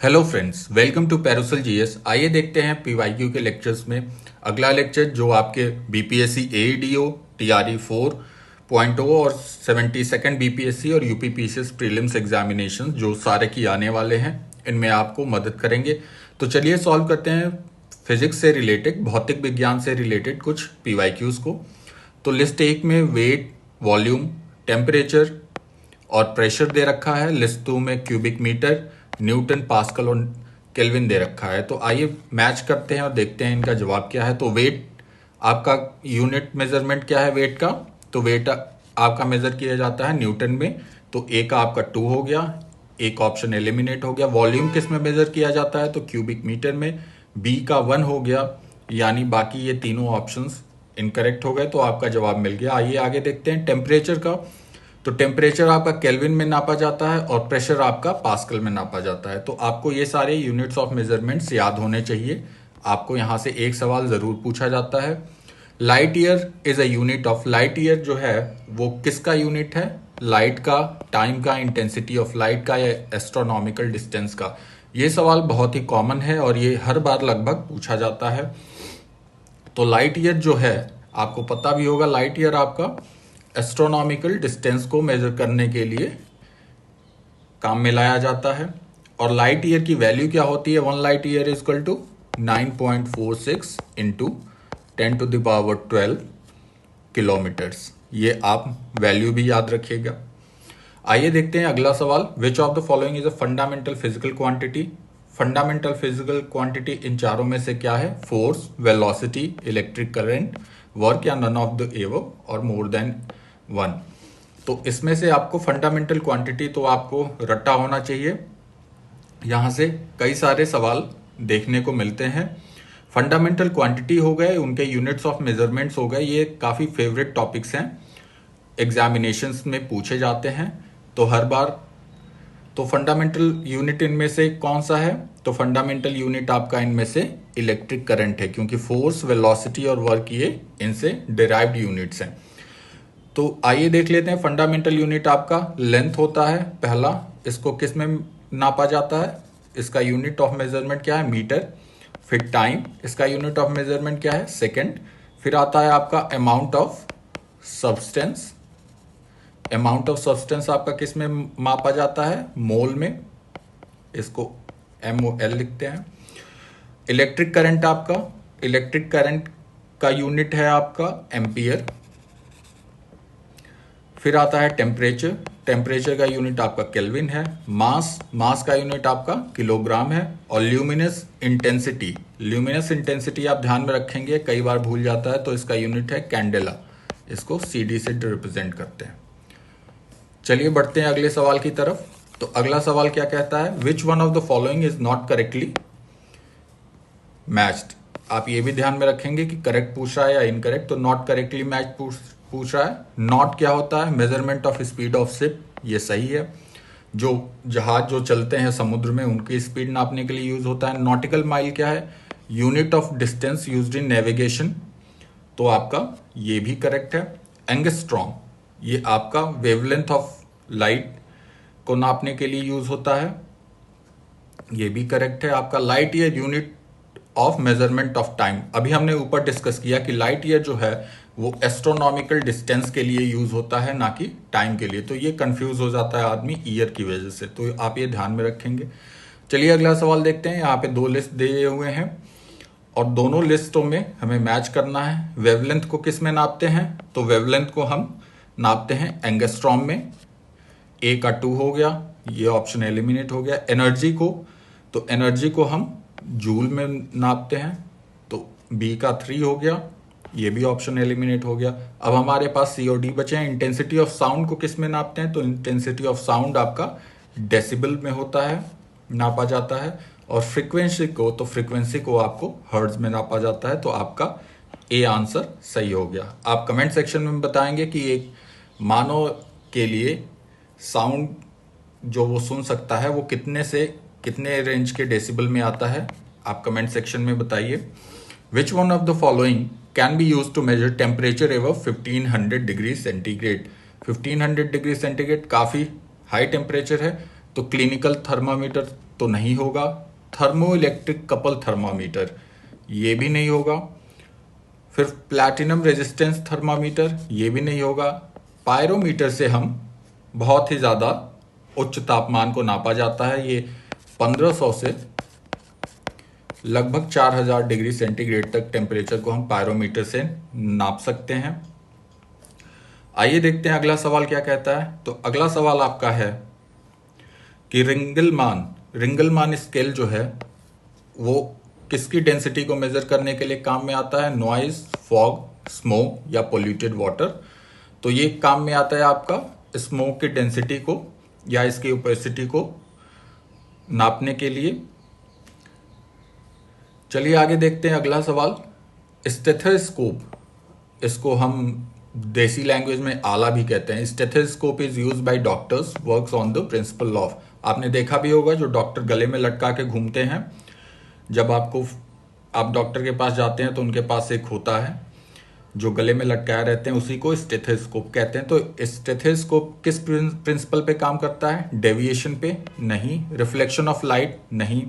Hello friends, welcome to पैरोसल GS. आइए देखते हैं पीवाईक्यू के लेक्चर्स में अगला लेक्चर जो आपके बीपीएससी एईडीओ टीआरई 4.0 और 72nd बीपीएससी और यूपीपीसीएस प्रीलिम्स एग्जामिनेशन जो सारे की आने वाले हैं, इनमें आपको मदद करेंगे। तो चलिए सॉल्व करते हैं फिजिक्स से रिलेटेड, भौतिक विज्ञान से रिलेटेड कुछ पीवाईक्यूज को। तो लिस्ट 1 में वेट, वॉल्यूम, टेम्परेचर और प्रेशर दे रखा है। लिस्ट 2 में क्यूबिक मीटर, न्यूटन, पास्कल और केल्विन दे रखा है। तो आइए मैच करते हैं और देखते हैं इनका जवाब क्या है। तो वेट आपका यूनिट मेजरमेंट क्या है वेट का? तो वेट आपका मेजर किया जाता है न्यूटन में। तो ए का आपका 2 हो गया, एक ऑप्शन एलिमिनेट हो गया। वॉल्यूम किस में मेजर किया जाता है? तो क्यूबिक मीटर में। बी का 1 हो गया, यानी बाकी ये तीनों ऑप्शंस इनकरेक्ट हो गए, तो आपका जवाब मिल गया। आइए आगे देखते हैं टेम्परेचर का। तो टेम्परेचर आपका केल्विन में नापा जाता है और प्रेशर आपका पास्कल में नापा जाता है। तो आपको ये सारे यूनिट्स ऑफ मेजरमेंट्स याद होने चाहिए। आपको यहाँ से एक सवाल ज़रूर पूछा जाता है। Light year is a unit of, light year जो है वो किसका यूनिट है? लाइट का, टाइम का, इंटेंसिटी ऑफ लाइट का, या एस्ट्रोनॉमिकल डिस्टेंस का? ये सवाल बहुत ही कॉमन है और ये हर बार लगभग पूछा जाता है। तो लाइट ईयर जो है आपको पता भी होगा, लाइट ईयर आपका एस्ट्रोनॉमिकल डिस्टेंस को मेजर करने के लिए काम में लाया जाता है। और लाइट ईयर की वैल्यू क्या होती है? 1 light year is equal to 9.46 into 10⁻12 kilometres. ये आप वैल्यू भी याद रखिएगा। आइए देखते हैं अगला सवाल। Which of the following is a fundamental physical quantity? Fundamental physical quantity in चारों में से क्या है? Force, velocity, electric current, work, या नन ऑफ द एबव और मोर देन 1। तो इसमें से आपको फंडामेंटल क्वांटिटी तो आपको रट्टा होना चाहिए। यहाँ से कई सारे सवाल देखने को मिलते हैं। फंडामेंटल क्वांटिटी हो गए, उनके यूनिट्स ऑफ मेजरमेंट्स हो गए, ये काफ़ी फेवरेट टॉपिक्स हैं, एग्जामिनेशंस में पूछे जाते हैं। तो हर बार तो फंडामेंटल यूनिट इनमें से कौन सा है? तो फंडामेंटल यूनिट आपका इनमें से इलेक्ट्रिक करंट है, क्योंकि फोर्स, वेलोसिटी और वर्क ये इनसे डिराइव्ड यूनिट्स हैं। तो आइए देख लेते हैं। फंडामेंटल यूनिट आपका लेंथ होता है पहला, इसको किस में नापा जाता है? इसका यूनिट ऑफ मेजरमेंट क्या है? मीटर। फिर टाइम, इसका यूनिट ऑफ मेजरमेंट क्या है? सेकंड। फिर आता है आपका amount of substance. Amount of substance आपका किस में मापा जाता है? मोल में, इसको MOL लिखते हैं। इलेक्ट्रिक करंट आपका, इलेक्ट्रिक करंट का यूनिट है आपका एम्पियर। फिर आता है टेम्परेचर, टेम्परेचर का यूनिट आपका केल्विन है। मास, मास का यूनिट आपका किलोग्राम है। और ल्यूमिनस इंटेंसिटी, ल्यूमिनस इंटेंसिटी आप ध्यान में रखेंगे, कई बार भूल जाता है, तो इसका यूनिट है कैंडेला, इसको CD से रिप्रेजेंट करते हैं। चलिए बढ़ते हैं अगले सवाल की तरफ। तो अगला सवाल क्या कहता है? विच one of the following is not correctly matched? आप ये भी ध्यान में रखेंगे कि करेक्ट पूछ रहा है या इनकरेक्ट। तो नॉट करेक्टली मैच पूछ रहा है। नॉट क्या होता है? Measurement of speed of ship, ये सही है। जो जहाज जो चलते हैं समुद्र में, उनकी स्पीड नापने के लिए यूज होता है। नॉटिकल माइल क्या है? Unit of distance used in navigation, तो आपका ये भी करेक्ट है। एंगस्ट्रॉम, ये आपका वेवलेंथ ऑफ लाइट को नापने के लिए यूज होता है, ये भी करेक्ट है आपका। Light year unit of measurement of time, अभी हमने ऊपर डिस्कस किया कि लाइट ईयर जो है वो एस्ट्रोनॉमिकल डिस्टेंस के लिए यूज होता है, ना कि टाइम के लिए। तो ये कंफ्यूज हो जाता है आदमी ईयर की वजह से, तो आप ये ध्यान में रखेंगे। चलिए अगला सवाल देखते हैं। यहाँ पे 2 लिस्ट दिए हुए हैं और दोनों लिस्टों में हमें मैच करना है। वेवलेंथ को किस में नापते हैं? तो वेवलेंथ को हम नापते हैं एंगस्ट्रॉम में। ए का 2 हो गया, ये ऑप्शन एलिमिनेट हो गया। एनर्जी को, तो एनर्जी को हम जूल में नापते हैं, तो बी का 3 हो गया, ये भी ऑप्शन एलिमिनेट हो गया। अब हमारे पास COD बचे हैं। इंटेंसिटी ऑफ साउंड को किस में नापते हैं? तो इंटेंसिटी ऑफ साउंड आपका डेसिबल में होता है, नापा जाता है। और फ्रीक्वेंसी को, तो फ्रीक्वेंसी को आपको हर्ट्ज में नापा जाता है। तो आपका ए आंसर सही हो गया। आप कमेंट सेक्शन में बताएंगे कि एक मानव के लिए साउंड जो वो सुन सकता है वो कितने से कितने रेंज के डेसिबल में आता है, आप कमेंट सेक्शन में बताइए। Which one of the following can be use to measure temperature एवं 1500 डिग्री सेंटीग्रेड? 1500 डिग्री सेंटीग्रेड काफ़ी हाई टेम्परेचर है, तो क्लिनिकल थर्मामीटर तो नहीं होगा। थर्मो इलेक्ट्रिक कपल थर्मामीटर, ये भी नहीं होगा। फिर प्लैटिनम रेजिस्टेंस थर्मामीटर, ये भी नहीं होगा। पायरोमीटर से हम बहुत ही ज़्यादा उच्च तापमान को नापा जाता है। ये 1500 से लगभग 4000 डिग्री सेंटीग्रेड तक टेम्परेचर को हम पायरोमीटर से नाप सकते हैं। आइए देखते हैं अगला सवाल क्या कहता है। तो अगला सवाल आपका है कि रिंगलमान स्केल जो है वो किसकी डेंसिटी को मेजर करने के लिए काम में आता है? नॉइज, फॉग, स्मोक या पोल्यूटेड वाटर। तो ये काम में आता है आपका स्मोक की डेंसिटी को या इसकी ओपेसिटी को नापने के लिए। चलिए आगे देखते हैं अगला सवाल। स्टेथोस्कोप, इसको हम देसी लैंग्वेज में आला भी कहते हैं। Stethoscope is use by doctors, works on the principle of. आपने देखा भी होगा जो डॉक्टर गले में लटका के घूमते हैं, जब आप डॉक्टर के पास जाते हैं तो उनके पास एक होता है जो गले में लटकाए रहते हैं, उसी को स्टेथोस्कोप कहते हैं। तो स्टेथोस्कोप किस प्रिंसिपल पे काम करता है? डेविएशन पे? नहीं। Reflection of light? नहीं।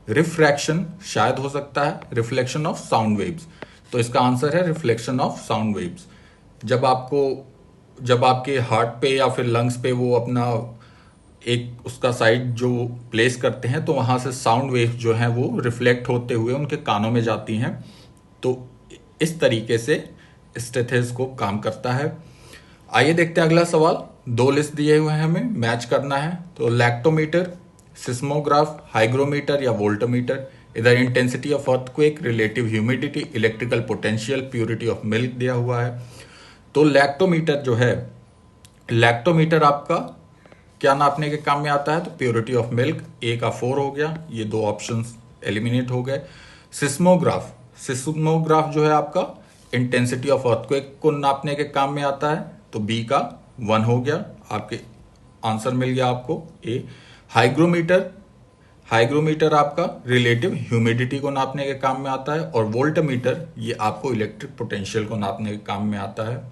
रिफ्रैक्शन शायद हो सकता है। रिफ्लेक्शन ऑफ साउंड वेव्स, तो इसका आंसर है रिफ्लेक्शन ऑफ साउंड वेव्स। जब आपके हार्ट पे या फिर लंग्स पे वो अपना एक उसका साइड जो प्लेस करते हैं, तो वहाँ से साउंड वेव्स जो हैं वो रिफ्लेक्ट होते हुए उनके कानों में जाती हैं। तो इस तरीके से स्टेथोस्कोप काम करता है। आइए देखते हैं अगला सवाल। 2 लिस्ट दिए हुए हैं, हमें मैच करना है। तो लैक्टोमीटर, सिस्मोग्राफ, हाइग्रोमीटर या वोल्टमीटर। इधर intensity of earthquake, relative humidity, electrical potential, purity of milk दिया हुआ है। तो लैक्टोमीटर जो है, लैक्टोमीटर आपका क्या नापने के काम में आता है? तो प्योरिटी ऑफ मिल्क। ए का 4 हो गया, ये 2 ऑप्शंस एलिमिनेट हो गए। सिस्मोग्राफ जो है आपका इंटेंसिटी ऑफ अर्थक्वेक को नापने के काम में आता है, तो बी का 1 हो गया, आपके आंसर मिल गया आपको ए। हाइग्रोमीटर आपका रिलेटिव ह्यूमिडिटी को नापने के काम में आता है, और वोल्टमीटर ये आपको इलेक्ट्रिक पोटेंशियल को नापने के काम में आता है।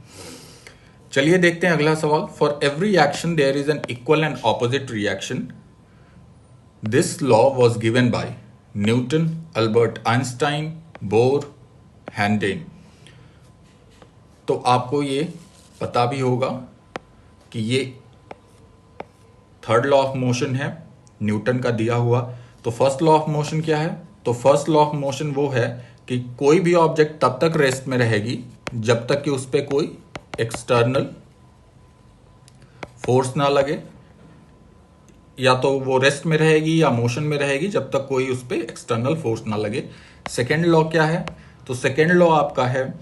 चलिए देखते हैं अगला सवाल। For every action there is an equal and opposite reaction. This law was given by Newton, Albert Einstein, Bohr, हैंडेन। तो आपको ये पता भी होगा कि ये थर्ड लॉ ऑफ मोशन है, न्यूटन का दिया हुआ। तो फर्स्ट लॉ ऑफ मोशन क्या है? तो फर्स्ट लॉ ऑफ मोशन वो है कि कोई भी ऑब्जेक्ट तब तक रेस्ट में रहेगी जब तक कि उस पर कोई एक्सटर्नल फोर्स ना लगे, या तो वो रेस्ट में रहेगी या मोशन में रहेगी जब तक कोई उस पर एक्सटर्नल फोर्स ना लगे। सेकेंड लॉ क्या है? तो सेकेंड लॉ आपका है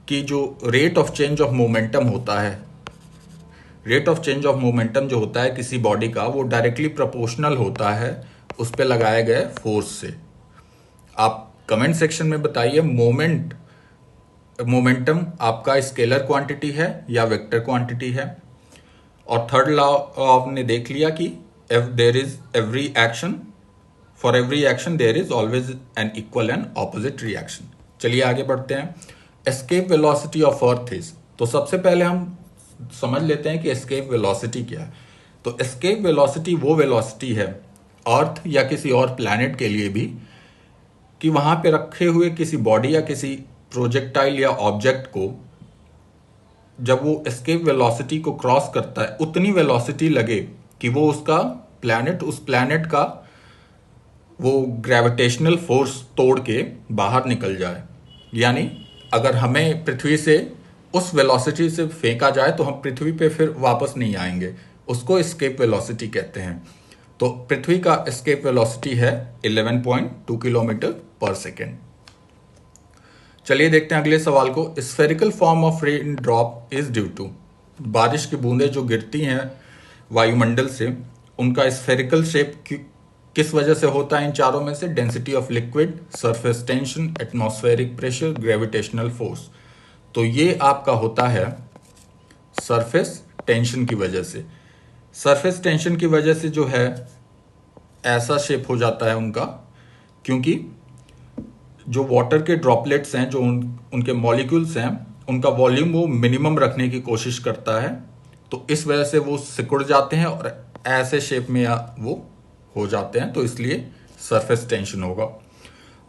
कि जो rate of change of momentum होता है, rate of change of momentum जो होता है किसी बॉडी का, वो डायरेक्टली प्रोपोर्शनल होता है उस पर लगाए गए फोर्स से। आप कमेंट सेक्शन में बताइए मोमेंटम आपका स्केलर क्वांटिटी है या वेक्टर क्वांटिटी है। और थर्ड लॉ आपने देख लिया कि for every action there is always an equal and opposite reaction. चलिए आगे बढ़ते हैं। Escape velocity of Earth is, तो सबसे पहले हम समझ लेते हैं कि एस्केप वेलोसिटी क्या है। तो एस्केप वेलोसिटी वो वेलोसिटी है अर्थ या किसी और प्लैनेट के लिए भी, कि वहां पे रखे हुए किसी बॉडी या किसी प्रोजेक्टाइल या ऑब्जेक्ट को जब वो एस्केप वेलोसिटी को क्रॉस करता है, उतनी वेलोसिटी लगे कि वो उस प्लैनेट का वो ग्रेविटेशनल फोर्स तोड़ के बाहर निकल जाए। यानी अगर हमें पृथ्वी से उस वेलोसिटी से फेंका जाए तो हम पृथ्वी पे फिर वापस नहीं आएंगे, उसको एस्केप वेलोसिटी कहते हैं। तो पृथ्वी का एस्केप वेलोसिटी है 11.2 किलोमीटर पर सेकेंड। चलिए देखते हैं अगले सवाल को। Spherical form of rain drop is due to, बारिश की बूंदें जो गिरती हैं वायुमंडल से, उनका स्फेरिकल शेप किस वजह से होता है? इन चारों में से density of liquid, surface tension, atmospheric pressure, gravitational force. तो ये आपका होता है सरफेस टेंशन की वजह से। सरफेस टेंशन की वजह से जो है ऐसा शेप हो जाता है उनका, क्योंकि जो वाटर के ड्रॉपलेट्स हैं, जो उनके मॉलिक्यूल्स हैं, उनका वॉल्यूम वो मिनिमम रखने की कोशिश करता है, तो इस वजह से वो सिकुड़ जाते हैं और ऐसे शेप में वो हो जाते हैं, तो इसलिए सरफेस टेंशन होगा।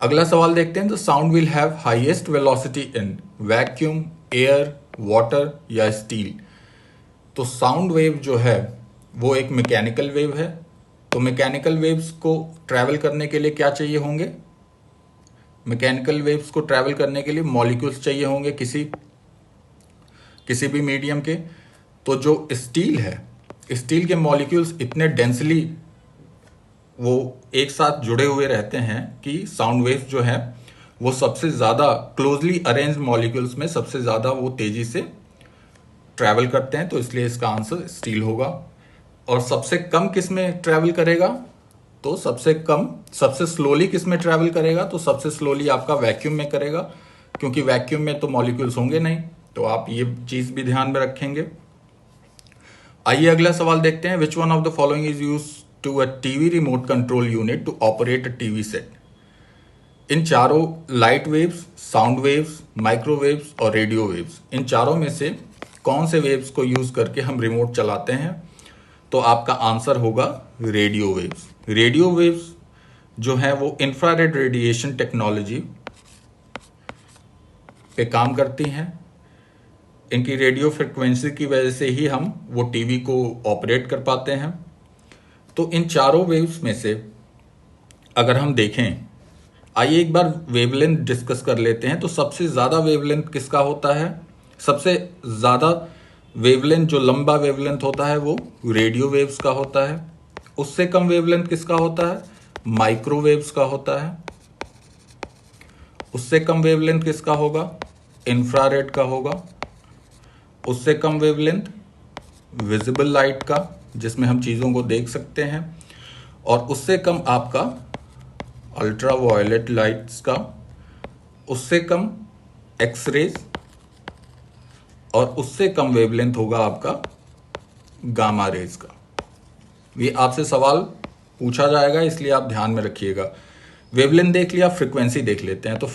अगला सवाल देखते हैं, the sound will have highest velocity in vacuum, air, water या स्टील। तो साउंड वेव जो है वो एक मैकेनिकल वेव है। तो मैकेनिकल वेव्स को ट्रैवल करने के लिए क्या चाहिए होंगे? मैकेनिकल वेव्स को ट्रैवल करने के लिए मॉलिक्यूल्स चाहिए होंगे किसी भी मीडियम के। तो जो स्टील है, स्टील के मॉलिक्यूल्स इतने डेंसली वो एक साथ जुड़े हुए रहते हैं कि साउंड वेव्स जो है वो सबसे ज़्यादा क्लोजली अरेंज मॉलिक्यूल्स में सबसे ज़्यादा वो तेज़ी से ट्रैवल करते हैं, तो इसलिए इसका आंसर स्टील होगा। और सबसे कम किस में ट्रैवल करेगा? तो सबसे स्लोली किस में ट्रैवल करेगा? तो सबसे स्लोली आपका वैक्यूम में करेगा, क्योंकि वैक्यूम में तो मॉलिक्यूल्स होंगे नहीं। तो आप ये चीज़ भी ध्यान में रखेंगे। आइए अगला सवाल देखते हैं, which one of the following is use to a TV remote control unit to operate a TV set. इन चारों light waves, sound waves, microwaves और रेडियो वेव्स, इन चारों में से कौन से वेव्स को यूज करके हम रिमोट चलाते हैं? तो आपका आंसर होगा रेडियो वेव्स। रेडियो वेव्स जो है वो इंफ्रारेड रेडिएशन टेक्नोलॉजी पे काम करती हैं। इनकी रेडियो फ्रिक्वेंसी की वजह से ही हम वो टीवी को ऑपरेट कर पाते हैं। तो इन चारों वेव्स में से अगर हम देखें, आइए एक बार वेवलेंथ डिस्कस कर लेते हैं। तो सबसे ज़्यादा वेवलेंथ किसका होता है? सबसे ज़्यादा वेवलेंथ, जो लंबा वेवलेंथ होता है, वो रेडियो वेव्स का होता है। उससे कम वेवलेंथ किसका होता है? माइक्रोवेव्स का होता है। उससे कम वेवलेंथ किसका होगा? इंफ्रारेड का होगा। उससे कम वेवलेंथ विजिबल लाइट का, जिसमें हम चीज़ों को देख सकते हैं। और उससे कम आपका अल्ट्रा वायलेट लाइट्स का। उससे कम एक्सरेज। और उससे कम वेवलेंथ होगा आपका गामा रेज का। ये आपसे सवाल पूछा जाएगा, इसलिए आप ध्यान में रखिएगा। वेवलेंथ देख लिया, फ्रीक्वेंसी देख लेते हैं। तो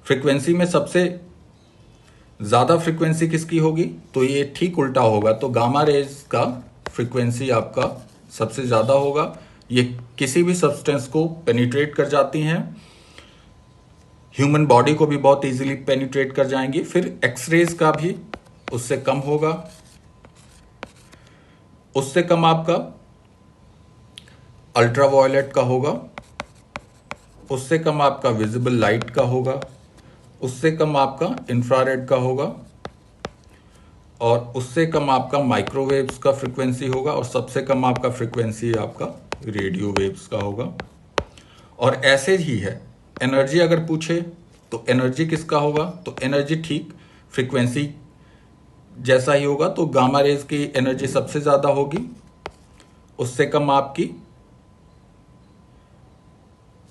फ्रीक्वेंसी में सबसे ज़्यादा फ्रीक्वेंसी किसकी होगी? तो ये ठीक उल्टा होगा। तो गामा रेज का फ्रीक्वेंसी आपका सबसे ज़्यादा होगा। ये किसी भी सब्सटेंस को पेनिट्रेट कर जाती हैं, ह्यूमन बॉडी को भी बहुत इजीली पेनिट्रेट कर जाएंगी। फिर एक्सरेज का भी उससे कम होगा। उससे कम आपका अल्ट्रावायलेट का होगा। उससे कम आपका विजिबल लाइट का होगा। उससे कम आपका इंफ्रारेड का होगा। और उससे कम आपका माइक्रोवेव्स का फ्रीक्वेंसी होगा। और सबसे कम आपका फ्रीक्वेंसी आपका रेडियो वेव्स का होगा। और ऐसे ही है, एनर्जी अगर पूछे तो एनर्जी किसका होगा? तो एनर्जी ठीक फ्रीक्वेंसी जैसा ही होगा। तो गामा रेज की एनर्जी सबसे ज़्यादा होगी। उससे कम आपकी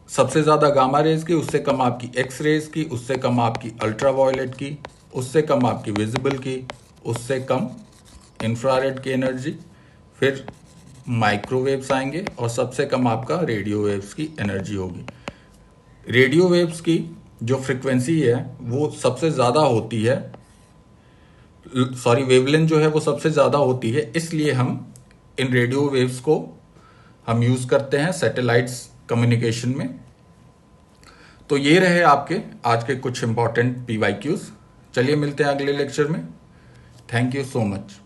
सबसे ज़्यादा गामा रेज की, उससे कम आपकी एक्स रेज की, उससे कम आपकी अल्ट्रावायलेट की, उससे कम आपकी विजिबल की, उससे कम इंफ्रारेड की एनर्जी। फिर माइक्रोवेव्स आएंगे और सबसे कम आपका रेडियो वेव्स की एनर्जी होगी। रेडियो वेव्स की जो फ्रीक्वेंसी है वो सबसे ज़्यादा होती है, वेवलेंथ जो है वो सबसे ज़्यादा होती है। इसलिए हम इन रेडियो वेव्स को हम यूज़ करते हैं सैटेलाइट्स कम्युनिकेशन में। तो ये रहे आपके आज के कुछ इंपॉर्टेंट PYQs। चलिए मिलते हैं अगले लेक्चर में। Thank you so much.